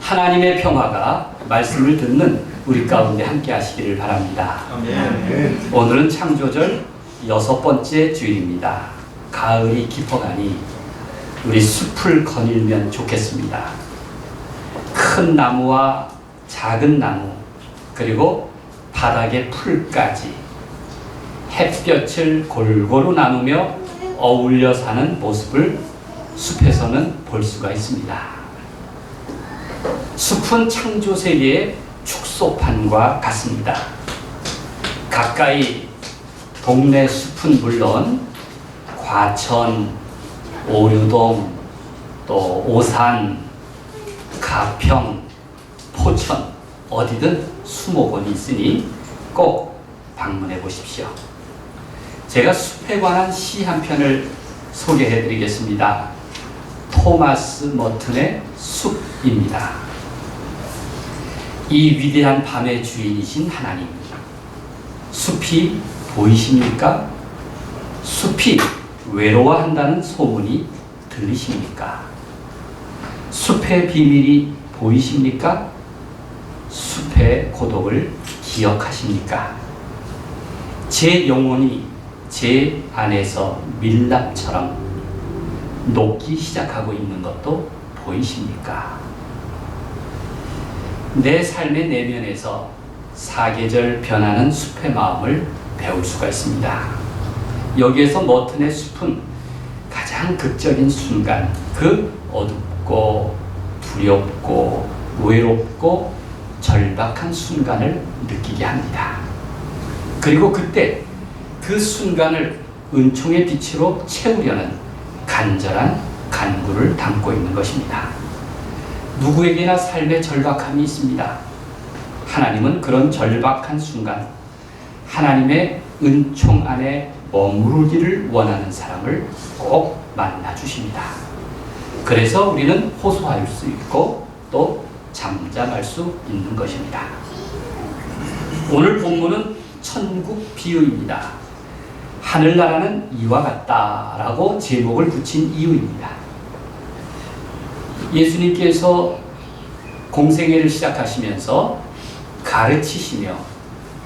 하나님의 평화가 말씀을 듣는 우리 가운데 함께 하시기를 바랍니다. 아멘. 오늘은 창조절 6번째 주일입니다. 가을이 깊어가니 우리 숲을 거닐면 좋겠습니다. 큰 나무와 작은 나무, 그리고 바닥의 풀까지 햇볕을 골고루 나누며 어울려 사는 모습을 숲에서는 볼 수가 있습니다. 숲은 창조 세계의 축소판과 같습니다. 가까이 동네 숲은 물론 과천, 오류동, 또 오산, 가평, 포천 어디든 수목원이 있으니 꼭 방문해 보십시오. 제가 숲에 관한 시 한 편을 소개해 드리겠습니다. 토마스 머튼의 숲입니다. 이 위대한 밤의 주인이신 하나님, 숲이 보이십니까? 숲이 외로워한다는 소문이 들리십니까? 숲의 비밀이 보이십니까? 숲의 고독을 기억하십니까? 제 영혼이 제 안에서 밀랍처럼 녹기 시작하고 있는 것도 보이십니까? 내 삶의 내면에서 사계절 변하는 숲의 마음을 배울 수가 있습니다. 여기에서 머튼의 숲은 가장 극적인 순간, 그 어둡고 두렵고 외롭고 절박한 순간을 느끼게 합니다. 그리고 그때 그 순간을 은총의 빛으로 채우려는 간절한 간구를 담고 있는 것입니다. 누구에게나 삶의 절박함이 있습니다. 하나님은 그런 절박한 순간 하나님의 은총 안에 머무르기를 원하는 사람을 꼭 만나주십니다. 그래서 우리는 호소할 수 있고 또 잠잠할 수 있는 것입니다. 오늘 본문은 천국 비유입니다. 하늘나라는 이와 같다라고 제목을 붙인 이유입니다. 예수님께서 공생애를 시작하시면서 가르치시며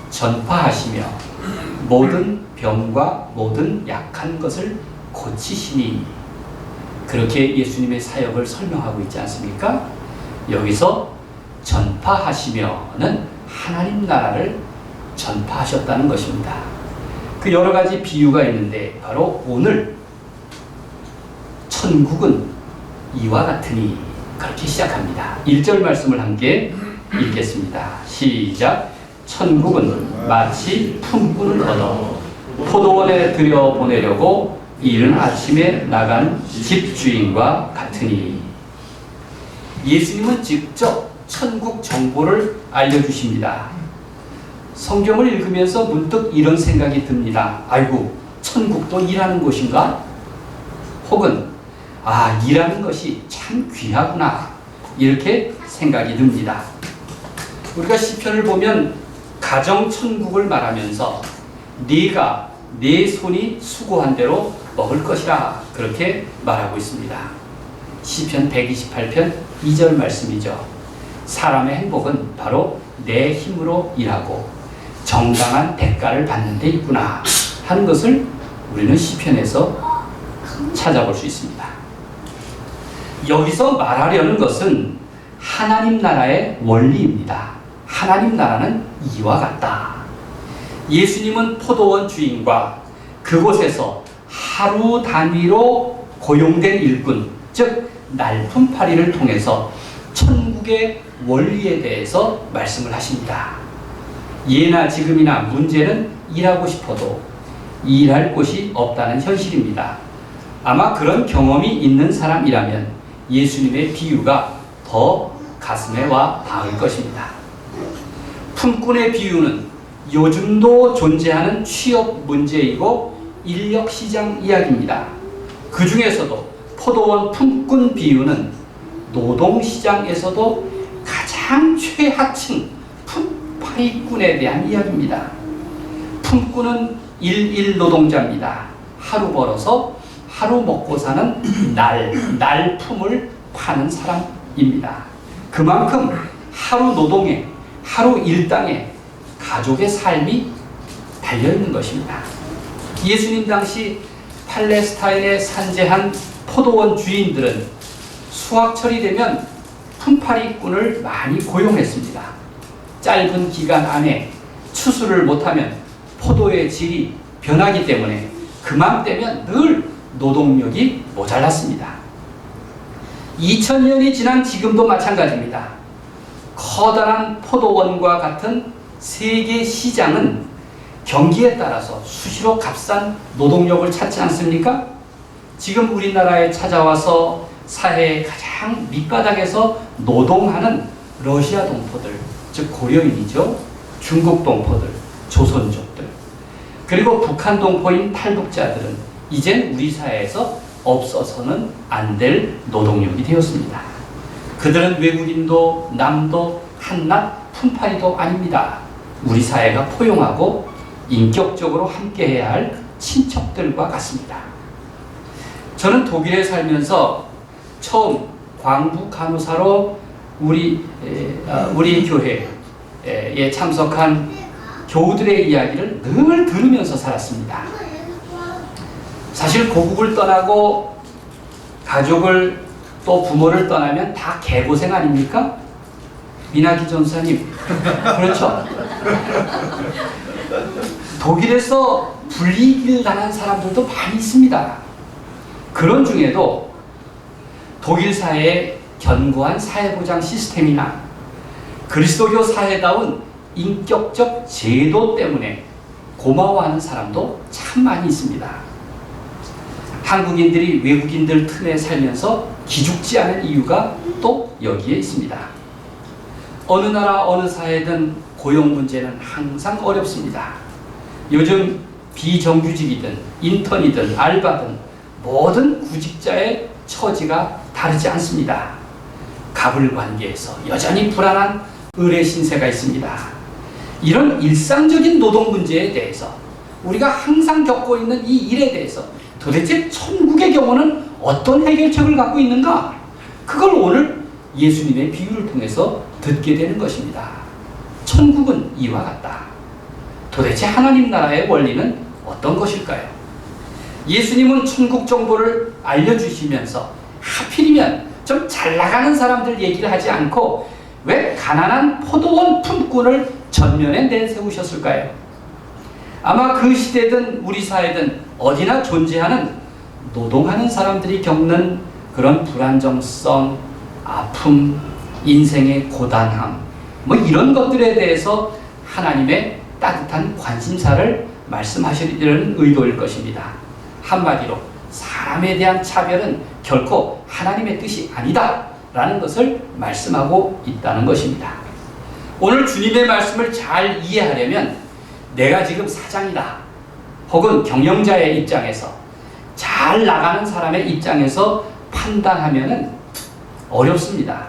전파하시며 모든 병과 모든 약한 것을 고치시니, 그렇게 예수님의 사역을 설명하고 있지 않습니까? 여기서 전파하시며는 하나님 나라를 전파하셨다는 것입니다. 그 여러 가지 비유가 있는데 바로 오늘 천국은 이와 같으니, 그렇게 시작합니다. 1절 말씀을 함께 읽겠습니다. 시작. 천국은 마치 품꾼을 얻어 포도원에 들여보내려고 이른 아침에 나간 집주인과 같으니. 예수님은 직접 천국 정보를 알려주십니다. 성경을 읽으면서 문득 이런 생각이 듭니다. 아이고, 천국도 일하는 곳인가? 혹은 일하는 것이 참 귀하구나, 이렇게 생각이 듭니다. 우리가 시편을 보면 가정천국을 말하면서 네가 네 손이 수고한 대로 먹을 것이라, 그렇게 말하고 있습니다. 시편 128편 2절 말씀이죠. 사람의 행복은 바로 내 힘으로 일하고 정당한 대가를 받는 데 있구나 하는 것을 우리는 시편에서 찾아볼 수 있습니다. 여기서 말하려는 것은 하나님 나라의 원리입니다. 하나님 나라는 이와 같다. 예수님은 포도원 주인과 그곳에서 하루 단위로 고용된 일꾼, 즉 날품팔이를 통해서 천국의 원리에 대해서 말씀을 하십니다. 예나 지금이나 문제는 일하고 싶어도 일할 곳이 없다는 현실입니다. 아마 그런 경험이 있는 사람이라면 예수님의 비유가 더 가슴에 와 닿을 것입니다. 품꾼의 비유는 요즘도 존재하는 취업 문제이고 인력시장 이야기입니다. 그 중에서도 포도원 품꾼 비유는 노동시장에서도 가장 최하층 품팔이꾼에 대한 이야기입니다. 품꾼은 일일 노동자입니다. 하루 벌어서 하루 먹고 사는 날품을 파는 사람입니다. 그만큼 하루 노동에, 하루 일당에 가족의 삶이 달려있는 것입니다. 예수님 당시 팔레스타인에 산재한 포도원 주인들은 수확철이 되면 품팔이꾼을 많이 고용했습니다. 짧은 기간 안에 추수를 못하면 포도의 질이 변하기 때문에 그맘때면 늘 노동력이 모자랐습니다. 2000년이 지난 지금도 마찬가지입니다. 커다란 포도원과 같은 세계 시장은 경기에 따라서 수시로 값싼 노동력을 찾지 않습니까? 지금 우리나라에 찾아와서 사회의 가장 밑바닥에서 노동하는 러시아 동포들, 즉 고려인이죠. 중국 동포들, 조선족들, 그리고 북한 동포인 탈북자들은 이젠 우리 사회에서 없어서는 안 될 노동력이 되었습니다. 그들은 외국인도 남도 한낱 품팔이도 아닙니다. 우리 사회가 포용하고 인격적으로 함께해야 할 친척들과 같습니다. 저는 독일에 살면서 처음 광부 간호사로 우리 교회에 참석한 교우들의 이야기를 늘 들으면서 살았습니다. 사실 고국을 떠나고 가족을 또 부모를 떠나면 다 개고생 아닙니까? 미나기 전사님, 그렇죠? 독일에서 불이익을 당한 사람들도 많이 있습니다. 그런 중에도 독일 사회의 견고한 사회보장 시스템이나 그리스도교 사회다운 인격적 제도 때문에 고마워하는 사람도 참 많이 있습니다. 한국인들이 외국인들 틈에 살면서 기죽지 않은 이유가 또 여기에 있습니다. 어느 나라 어느 사회든 고용 문제는 항상 어렵습니다. 요즘 비정규직이든 인턴이든 알바든 모든 구직자의 처지가 다르지 않습니다. 갑을 관계에서 여전히 불안한 의뢰 신세가 있습니다. 이런 일상적인 노동 문제에 대해서 우리가 항상 겪고 있는 이 일에 대해서 도대체 천국의 경우는 어떤 해결책을 갖고 있는가? 그걸 오늘 예수님의 비유를 통해서 듣게 되는 것입니다. 천국은 이와 같다. 도대체 하나님 나라의 원리는 어떤 것일까요? 예수님은 천국 정보를 알려주시면서 하필이면 좀 잘 나가는 사람들 얘기를 하지 않고 왜 가난한 포도원 품꾼을 전면에 내세우셨을까요? 아마 그 시대든 우리 사회든 어디나 존재하는 노동하는 사람들이 겪는 그런 불안정성, 아픔, 인생의 고단함, 뭐 이런 것들에 대해서 하나님의 따뜻한 관심사를 말씀하시려는 의도일 것입니다. 한마디로 사람에 대한 차별은 결코 하나님의 뜻이 아니다 라는 것을 말씀하고 있다는 것입니다. 오늘 주님의 말씀을 잘 이해하려면 내가 지금 사장이다 혹은 경영자의 입장에서 잘 나가는 사람의 입장에서 판단하면 어렵습니다.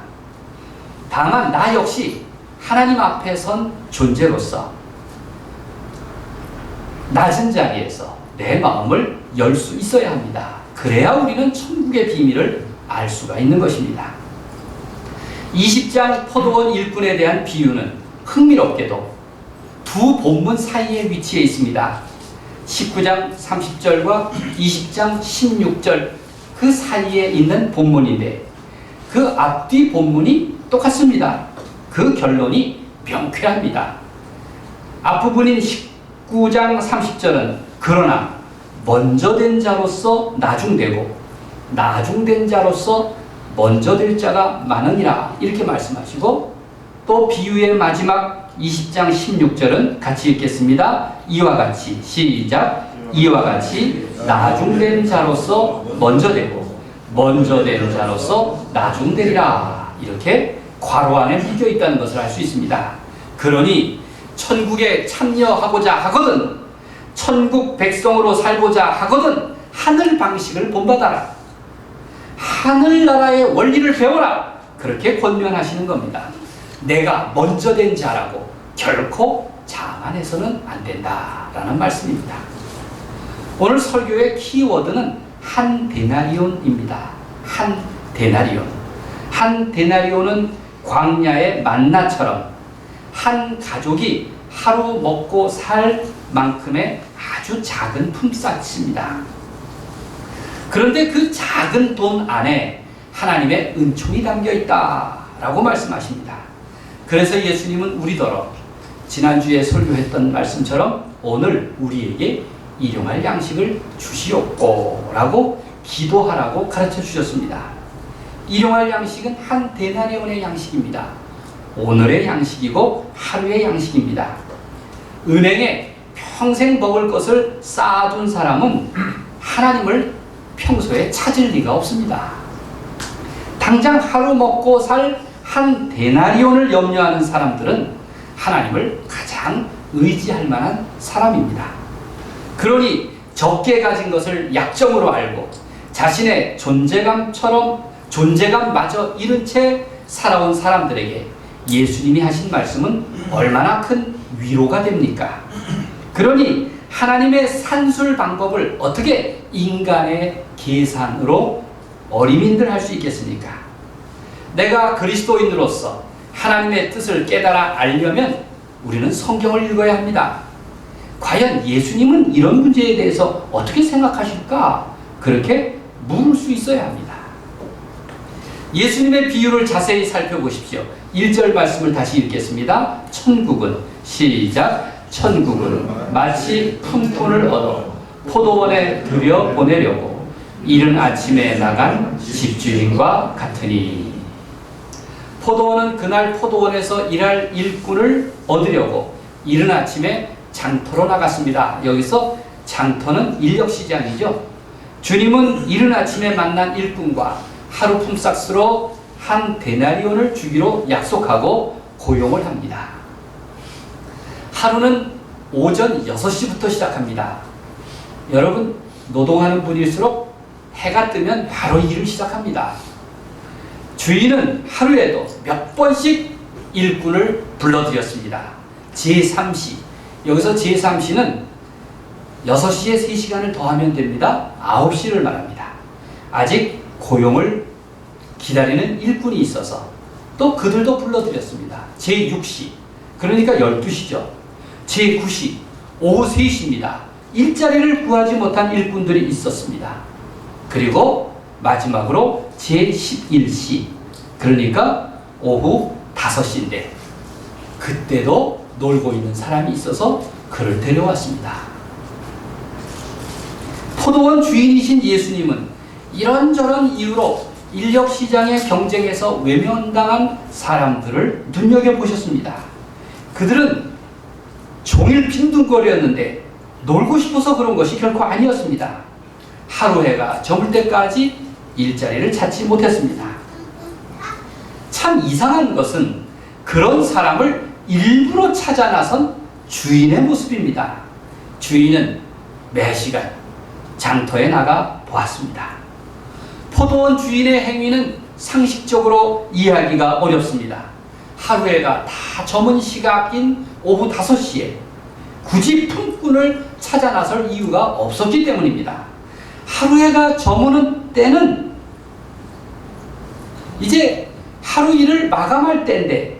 다만 나 역시 하나님 앞에 선 존재로서 낮은 자리에서 내 마음을 열 수 있어야 합니다. 그래야 우리는 천국의 비밀을 알 수가 있는 것입니다. 20장 포도원 일꾼에 대한 비유는 흥미롭게도 두 본문 사이에 위치해 있습니다. 19장 30절과 20장 16절 그 사이에 있는 본문인데 그 앞뒤 본문이 똑같습니다. 그 결론이 명쾌합니다. 앞부분인 19장 30절은 그러나 먼저 된 자로서 나중되고 나중된 자로서 먼저 될 자가 많으니라 이렇게 말씀하시고 또 비유의 마지막 20장 16절은 같이 읽겠습니다. 이와 같이 시작 이와 같이 나중된 자로서 먼저 되고 먼저 된 자로서 나중되리라 이렇게 괄호 안에 묶여 있다는 것을 알 수 있습니다. 그러니 천국에 참여하고자 하거든 천국 백성으로 살고자 하거든 하늘 방식을 본받아라. 하늘나라의 원리를 배워라. 그렇게 권면하시는 겁니다. 내가 먼저 된 자라고 결코 자만해서는 안 된다라는 말씀입니다. 오늘 설교의 키워드는 한 데나리온입니다. 한 데나리온. 한 데나리온은 광야의 만나처럼 한 가족이 하루 먹고 살 만큼의 아주 작은 품삯입니다. 그런데 그 작은 돈 안에 하나님의 은총이 담겨 있다라고 말씀하십니다. 그래서 예수님은 우리더러 지난주에 설교했던 말씀처럼 오늘 우리에게 일용할 양식을 주시옵고 라고 기도하라고 가르쳐 주셨습니다. 일용할 양식은 한 데나리온의 양식입니다. 오늘의 양식이고 하루의 양식입니다. 은행에 평생 먹을 것을 쌓아둔 사람은 하나님을 평소에 찾을 리가 없습니다. 당장 하루 먹고 살 한 데나리온을 염려하는 사람들은 하나님을 가장 의지할 만한 사람입니다. 그러니 적게 가진 것을 약점으로 알고 자신의 존재감마저 잃은 채 살아온 사람들에게 예수님이 하신 말씀은 얼마나 큰 위로가 됩니까? 그러니 하나님의 산술 방법을 어떻게 인간의 계산으로 어림인들 할 수 있겠습니까? 내가 그리스도인으로서 하나님의 뜻을 깨달아 알려면 우리는 성경을 읽어야 합니다. 과연 예수님은 이런 문제에 대해서 어떻게 생각하실까? 그렇게 물을 수 있어야 합니다. 예수님의 비유를 자세히 살펴보십시오. 1절 말씀을 다시 읽겠습니다. 천국은 시작. 천국은 마치 품꾼을 얻어 포도원에 들여 보내려고 이른 아침에 나간 집주인과 같으니. 포도원은 그날 포도원에서 일할 일꾼을 얻으려고 이른 아침에 장터로 나갔습니다. 여기서 장터는 인력시장이죠. 주님은 이른 아침에 만난 일꾼과 하루 품삯으로 한 데나리온을 주기로 약속하고 고용을 합니다. 하루는 오전 6시부터 시작합니다. 여러분, 노동하는 분일수록 해가 뜨면 바로 일을 시작합니다. 주인은 하루에도 몇 번씩 일꾼을 불러들였습니다. 제3시. 여기서 제3시는 6시에 3시간을 더하면 됩니다. 9시를 말합니다. 아직 고용을 기다리는 일꾼이 있어서 또 그들도 불러들였습니다. 제6시. 그러니까 12시죠. 제9시. 오후 3시입니다. 일자리를 구하지 못한 일꾼들이 있었습니다. 그리고 마지막으로 제11시, 그러니까 오후 5시인데 그때도 놀고 있는 사람이 있어서 그를 데려왔습니다. 포도원 주인이신 예수님은 이런저런 이유로 인력시장의 경쟁에서 외면당한 사람들을 눈여겨보셨습니다. 그들은 종일 빈둥거렸는데 놀고 싶어서 그런 것이 결코 아니었습니다. 하루 해가 저물 때까지 일자리를 찾지 못했습니다. 참 이상한 것은 그런 사람을 일부러 찾아 나선 주인의 모습입니다. 주인은 매시간 장터에 나가 보았습니다. 포도원 주인의 행위는 상식적으로 이해하기가 어렵습니다. 하루 해가 다 저문 시각인 오후 5시에 굳이 품꾼을 찾아 나설 이유가 없었기 때문입니다. 하루 해가 저무는 때는 이제 하루 일을 마감할 때인데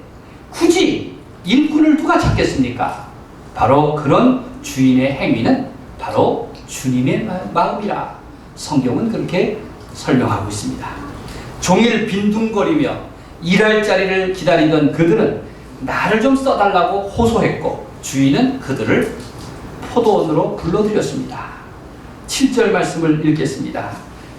굳이 일꾼을 누가 찾겠습니까? 바로 그런 주인의 행위는 바로 주님의 마음이라 성경은 그렇게 설명하고 있습니다. 종일 빈둥거리며 일할 자리를 기다리던 그들은 나를 좀 써달라고 호소했고 주인은 그들을 포도원으로 불러들였습니다. 7절 말씀을 읽겠습니다.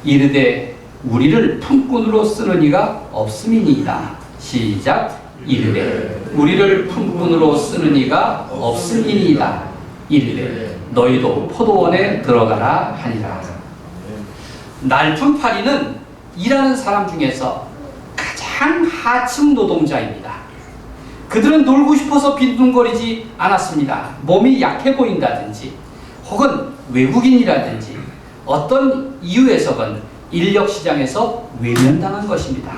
이르되 우리를 품꾼으로 쓰는 이가 없음이니이다. 시작. 이르되 우리를 품꾼으로 쓰는 이가 없음이니이다. 이르되 너희도 포도원에 들어가라 하니라. 날품팔이는 일하는 사람 중에서 가장 하층 노동자입니다. 그들은 놀고 싶어서 빈둥거리지 않았습니다. 몸이 약해 보인다든지 혹은 외국인이라든지 어떤 이유에서건 인력시장에서 외면당한 것입니다.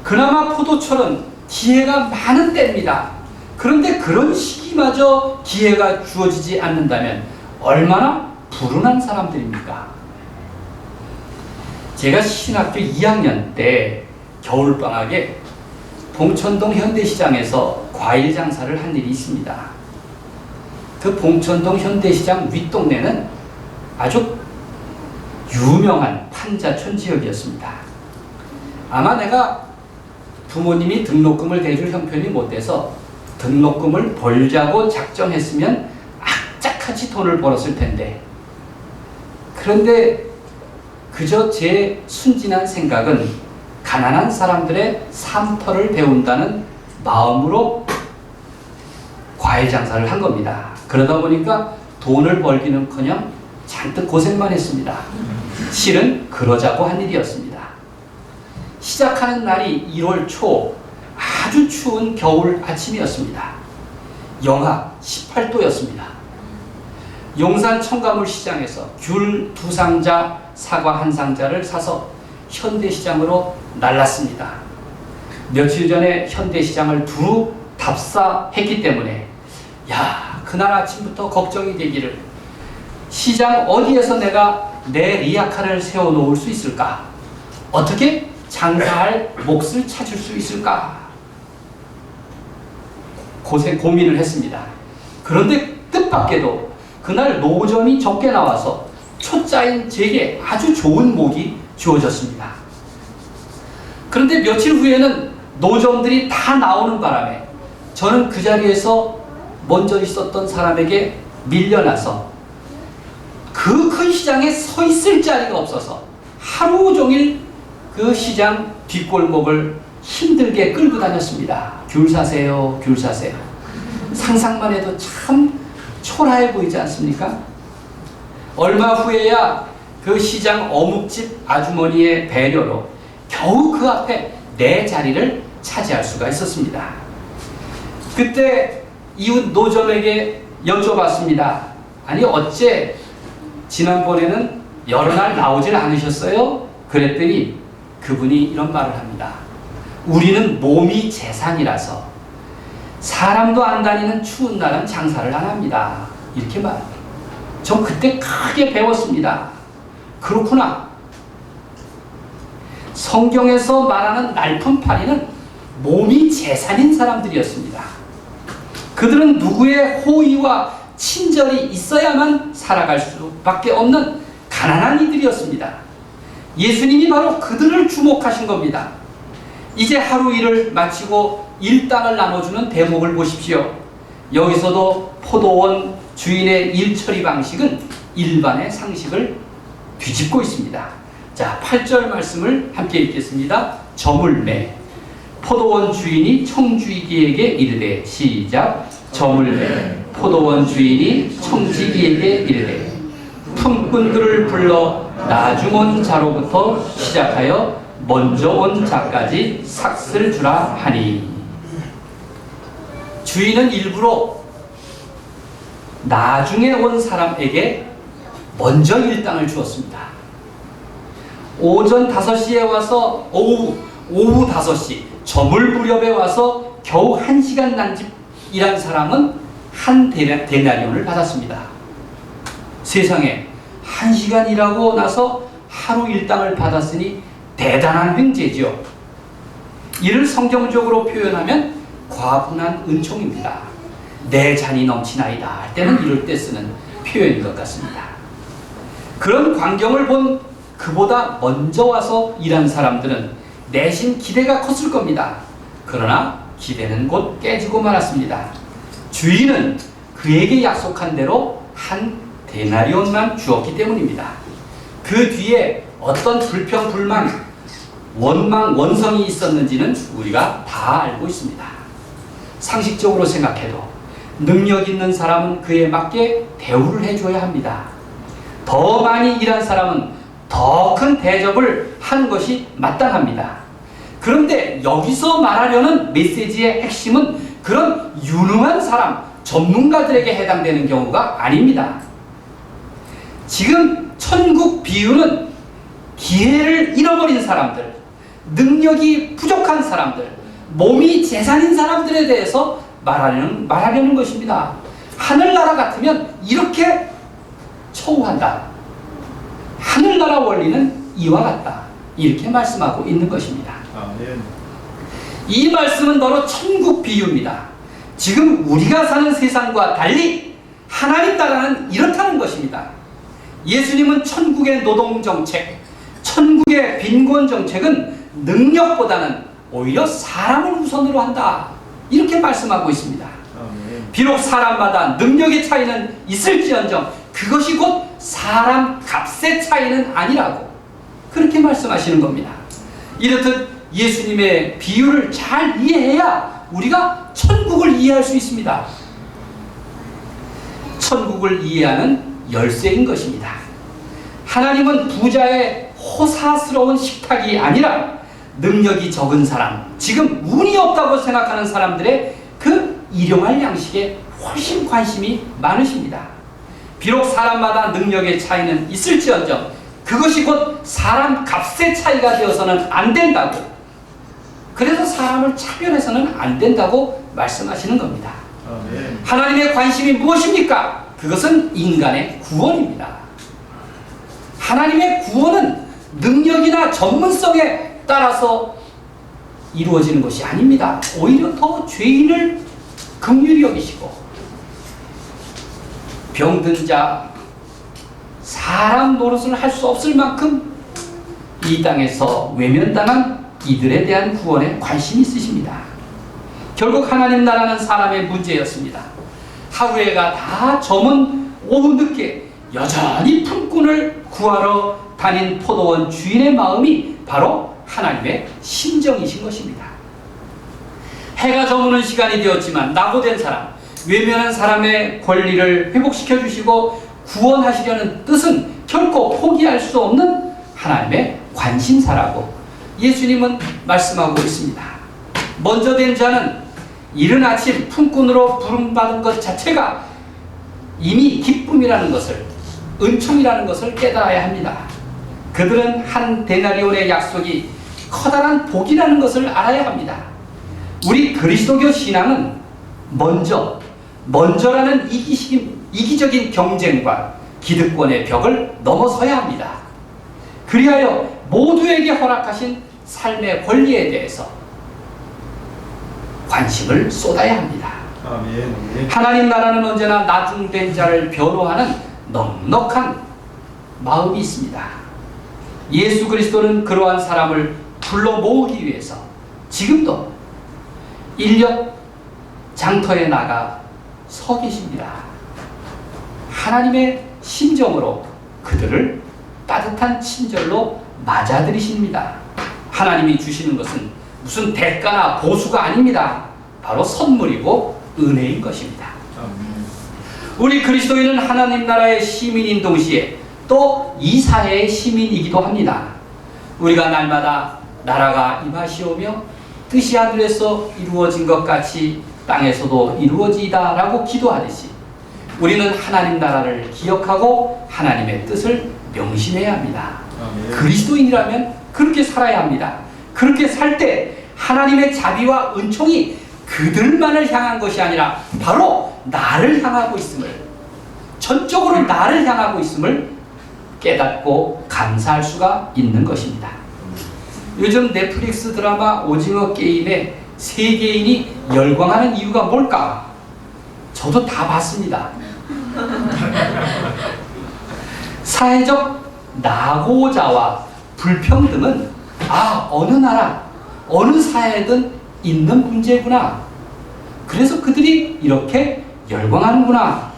그나마 포도철은 기회가 많은 때입니다. 그런데 그런 시기마저 기회가 주어지지 않는다면 얼마나 불운한 사람들입니까? 제가 신학교 2학년 때 겨울방학에 봉천동 현대시장에서 과일 장사를 한 일이 있습니다. 그 봉천동 현대시장 윗동네는 아주 유명한 판자촌 지역이었습니다. 아마 내가 부모님이 등록금을 대줄 형편이 못 돼서 등록금을 벌자고 작정했으면 악착같이 돈을 벌었을 텐데, 그런데 그저 제 순진한 생각은 가난한 사람들의 삶터를 배운다는 마음으로 과일 장사를 한 겁니다. 그러다 보니까 돈을 벌기는커녕 잔뜩 고생만 했습니다. 실은 그러자고 한 일이었습니다. 시작하는 날이 1월 초 아주 추운 겨울 아침이었습니다. 영하 18도였습니다. 용산 청가물 시장에서 귤 2상자, 사과 1상자를 사서 현대시장으로 날랐습니다. 며칠 전에 현대시장을 두루 답사했기 때문에 그날 아침부터 걱정이 되기를, 시장 어디에서 내가 내 리아카를 세워놓을 수 있을까? 어떻게 장사할 몫을 찾을 수 있을까? 고민을 했습니다. 그런데 뜻밖에도 그날 노점이 적게 나와서 초짜인 제게 아주 좋은 목이 주어졌습니다. 그런데 며칠 후에는 노점들이 다 나오는 바람에 저는 그 자리에서 먼저 있었던 사람에게 밀려나서 그 큰 시장에 서 있을 자리가 없어서 하루 종일 그 시장 뒷골목을 힘들게 끌고 다녔습니다. 귤 사세요, 귤 사세요. 상상만 해도 참 초라해 보이지 않습니까? 얼마 후에야 그 시장 어묵집 아주머니의 배려로 겨우 그 앞에 내 자리를 차지할 수가 있었습니다. 그때 이웃 노점에게 여쭤봤습니다. 아니 어째 지난번에는 여러 날 나오질 않으셨어요? 그랬더니 그분이 이런 말을 합니다. 우리는 몸이 재산이라서 사람도 안 다니는 추운 날은 장사를 안 합니다. 이렇게 말합니다. 전 그때 크게 배웠습니다. 그렇구나. 성경에서 말하는 날품팔이는 몸이 재산인 사람들이었습니다. 그들은 누구의 호의와 친절이 있어야만 살아갈 수밖에 없는 가난한 이들이었습니다. 예수님이 바로 그들을 주목하신 겁니다. 이제 하루 일을 마치고 일당을 나눠주는 대목을 보십시오. 여기서도 포도원 주인의 일 처리 방식은 일반의 상식을 뒤집고 있습니다. 자, 8절 말씀을 함께 읽겠습니다. 저물매. 포도원 주인이 청주이기에게 이르되, 시작. 저물매. 포도원 주인이 청지기에게 이르되, 품꾼들을 불러 나중 온 자로부터 시작하여 먼저 온 자까지 삭슬 주라 하니. 주인은 일부러 나중에 온 사람에게 먼저 일당을 주었습니다. 오전 5시에 와서 오후 5시 저물 무렵에 와서 겨우 1시간 남짓 일한 사람은 한 데나리온을 받았습니다. 세상에 1시간 일하고 나서 하루 일당을 받았으니 대단한 횡재죠. 이를 성경적으로 표현하면 과분한 은총입니다. 내 잔이 넘치나이다 할 때는 이럴 때 쓰는 표현인 것 같습니다. 그런 광경을 본 그보다 먼저 와서 일한 사람들은 내심 기대가 컸을 겁니다. 그러나 기대는 곧 깨지고 말았습니다. 주인은 그에게 약속한 대로 한 데나리온만 주었기 때문입니다. 그 뒤에 어떤 불평, 불만, 원망, 원성이 있었는지는 우리가 다 알고 있습니다. 상식적으로 생각해도 능력 있는 사람은 그에 맞게 대우를 해줘야 합니다. 더 많이 일한 사람은 더 큰 대접을 하는 것이 마땅합니다. 그런데 여기서 말하려는 메시지의 핵심은 그런 유능한 사람, 전문가들에게 해당되는 경우가 아닙니다. 지금 천국 비유는 기회를 잃어버린 사람들, 능력이 부족한 사람들, 몸이 재산인 사람들에 대해서 말하려는 것입니다. 하늘나라 같으면 이렇게 처우한다. 하늘나라 원리는 이와 같다. 이렇게 말씀하고 있는 것입니다. 이 말씀은 바로 천국 비유입니다. 지금 우리가 사는 세상과 달리 하나님 나라는 이렇다는 것입니다. 예수님은 천국의 노동정책, 천국의 빈곤정책은 능력보다는 오히려 사람을 우선으로 한다, 이렇게 말씀하고 있습니다. 비록 사람마다 능력의 차이는 있을지언정 그것이 곧 사람 값의 차이는 아니라고 그렇게 말씀하시는 겁니다. 이렇듯 예수님의 비유를 잘 이해해야 우리가 천국을 이해할 수 있습니다. 천국을 이해하는 열쇠인 것입니다. 하나님은 부자의 호사스러운 식탁이 아니라 능력이 적은 사람, 지금 운이 없다고 생각하는 사람들의 그 일용할 양식에 훨씬 관심이 많으십니다. 비록 사람마다 능력의 차이는 있을지언정 그것이 곧 사람 값의 차이가 되어서는 안 된다고, 그래서 사람을 차별해서는 안 된다고 말씀하시는 겁니다. 하나님의 관심이 무엇입니까? 그것은 인간의 구원입니다. 하나님의 구원은 능력이나 전문성에 따라서 이루어지는 것이 아닙니다. 오히려 더 죄인을 긍휼히 여기시고 병든 자, 사람 노릇을 할 수 없을 만큼 이 땅에서 외면당한 이들에 대한 구원에 관심이 있으십니다. 결국 하나님 나라는 사람의 문제였습니다. 하루해가 다 저문 오후 늦게 여전히 품꾼을 구하러 다닌 포도원 주인의 마음이 바로 하나님의 심정이신 것입니다. 해가 저무는 시간이 되었지만 낙오된 사람, 외면한 사람의 권리를 회복시켜 주시고 구원하시려는 뜻은 결코 포기할 수 없는 하나님의 관심사라고 예수님은 말씀하고 있습니다. 먼저 된 자는 이른 아침 품꾼으로 부름받은 것 자체가 이미 기쁨이라는 것을, 은총이라는 것을 깨달아야 합니다. 그들은 한 데나리온의 약속이 커다란 복이라는 것을 알아야 합니다. 우리 그리스도교 신앙은 먼저라는 이기적인 경쟁과 기득권의 벽을 넘어서야 합니다. 그리하여 모두에게 허락하신 삶의 권리에 대해서 관심을 쏟아야 합니다. 아멘. 하나님 나라는 언제나 나중된 자를 변호하는 넉넉한 마음이 있습니다. 예수 그리스도는 그러한 사람을 불러 모으기 위해서 지금도 인력 장터에 나가 서 계십니다. 하나님의 심정으로 그들을 따뜻한 친절로 맞아들이십니다. 하나님이 주시는 것은 무슨 대가나 보수가 아닙니다. 바로 선물이고 은혜인 것입니다. 우리 그리스도인은 하나님 나라의 시민인 동시에 또 이 사회의 시민이기도 합니다. 우리가 날마다 나라가 임하시오며 뜻이 하늘에서 이루어진 것 같이 땅에서도 이루어지이다 라고 기도하듯이 우리는 하나님 나라를 기억하고 하나님의 뜻을 명심해야 합니다. 그리스도인이라면 그렇게 살아야 합니다. 그렇게 살 때 하나님의 자비와 은총이 그들만을 향한 것이 아니라 바로 나를 향하고 있음을, 전적으로 나를 향하고 있음을 깨닫고 감사할 수가 있는 것입니다. 요즘 넷플릭스 드라마 오징어 게임에 세계인이 열광하는 이유가 뭘까? 저도 다 봤습니다. 사회적 낙오자와 불평등은 어느 나라, 어느 사회든 있는 문제구나. 그래서 그들이 이렇게 열광하는구나.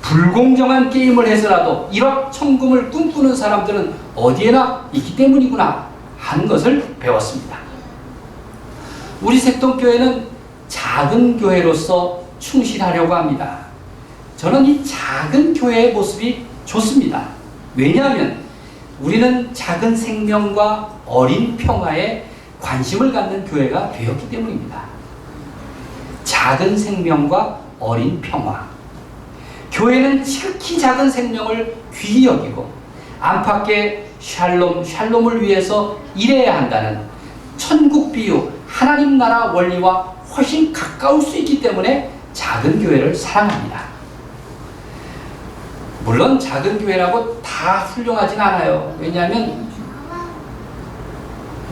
불공정한 게임을 해서라도 1억 천금을 꿈꾸는 사람들은 어디에나 있기 때문이구나 하는 것을 배웠습니다. 우리 색동교회는 작은 교회로서 충실하려고 합니다. 저는 이 작은 교회의 모습이 좋습니다. 왜냐하면 우리는 작은 생명과 어린 평화에 관심을 갖는 교회가 되었기 때문입니다. 작은 생명과 어린 평화. 교회는 지극히 작은 생명을 귀히 여기고 안팎의 샬롬을 위해서 일해야 한다는 천국 비유, 하나님 나라 원리와 훨씬 가까울 수 있기 때문에 작은 교회를 사랑합니다. 물론 작은 교회라고 다 훌륭하진 않아요. 왜냐하면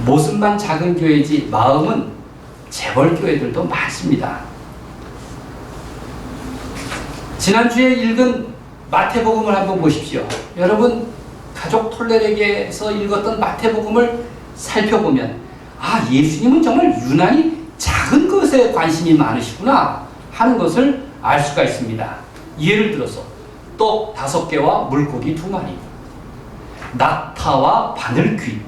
모습만 작은 교회지 마음은 재벌 교회들도 많습니다. 지난주에 읽은 마태복음을 한번 보십시오. 여러분 가족 톨레에게서 읽었던 마태복음을 살펴보면 예수님은 정말 유난히 작은 것에 관심이 많으시구나 하는 것을 알 수가 있습니다. 예를 들어서 떡 5개와 물고기 2마리, 낙타와 바늘귀,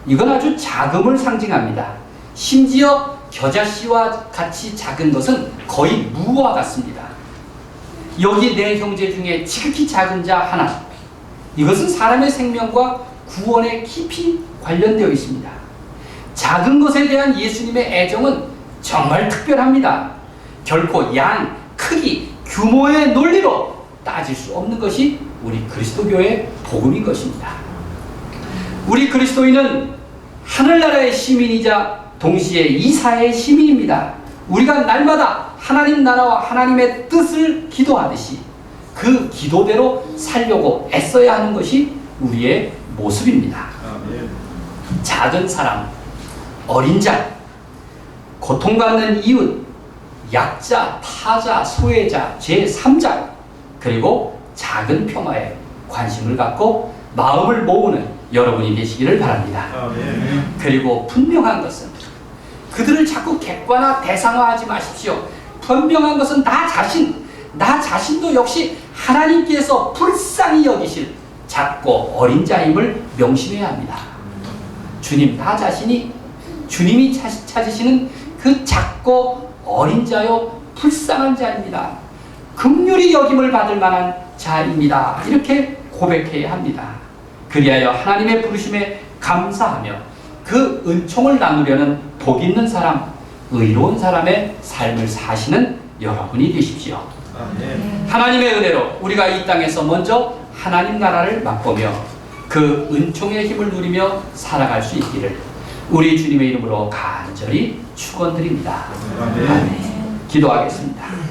이건 아주 작음을 상징합니다. 심지어 겨자씨와 같이 작은 것은 거의 무와 같습니다. 여기 내 형제 중에 지극히 작은 자 하나, 이것은 사람의 생명과 구원에 깊이 관련되어 있습니다. 작은 것에 대한 예수님의 애정은 정말 특별합니다. 결코 양, 크기, 규모의 논리로 따질 수 없는 것이 우리 그리스도교의 복음인 것입니다. 우리 그리스도인은 하늘나라의 시민이자 동시에 이 사회의 시민입니다. 우리가 날마다 하나님 나라와 하나님의 뜻을 기도하듯이 그 기도대로 살려고 애써야 하는 것이 우리의 모습입니다. 작은 사람, 어린 자, 고통받는 이웃, 약자, 타자, 소외자, 제3자, 그리고 작은 평화에 관심을 갖고 마음을 모으는 여러분이 되시기를 바랍니다. 그리고 분명한 것은 그들을 자꾸 객관화, 대상화하지 마십시오. 분명한 것은 나 자신도 역시 하나님께서 불쌍히 여기실 작고 어린 자임을 명심해야 합니다. 주님, 나 자신이 주님이 찾으시는 그 작고 어린 자요 불쌍한 자입니다. 긍휼히 여김을 받을 만한 자입니다. 이렇게 고백해야 합니다. 그리하여 하나님의 부르심에 감사하며 그 은총을 나누려는 복 있는 사람, 의로운 사람의 삶을 사시는 여러분이 되십시오. 하나님의 은혜로 우리가 이 땅에서 먼저 하나님 나라를 맛보며 그 은총의 힘을 누리며 살아갈 수 있기를 우리 주님의 이름으로 간절히 축원드립니다. 아멘. 기도하겠습니다.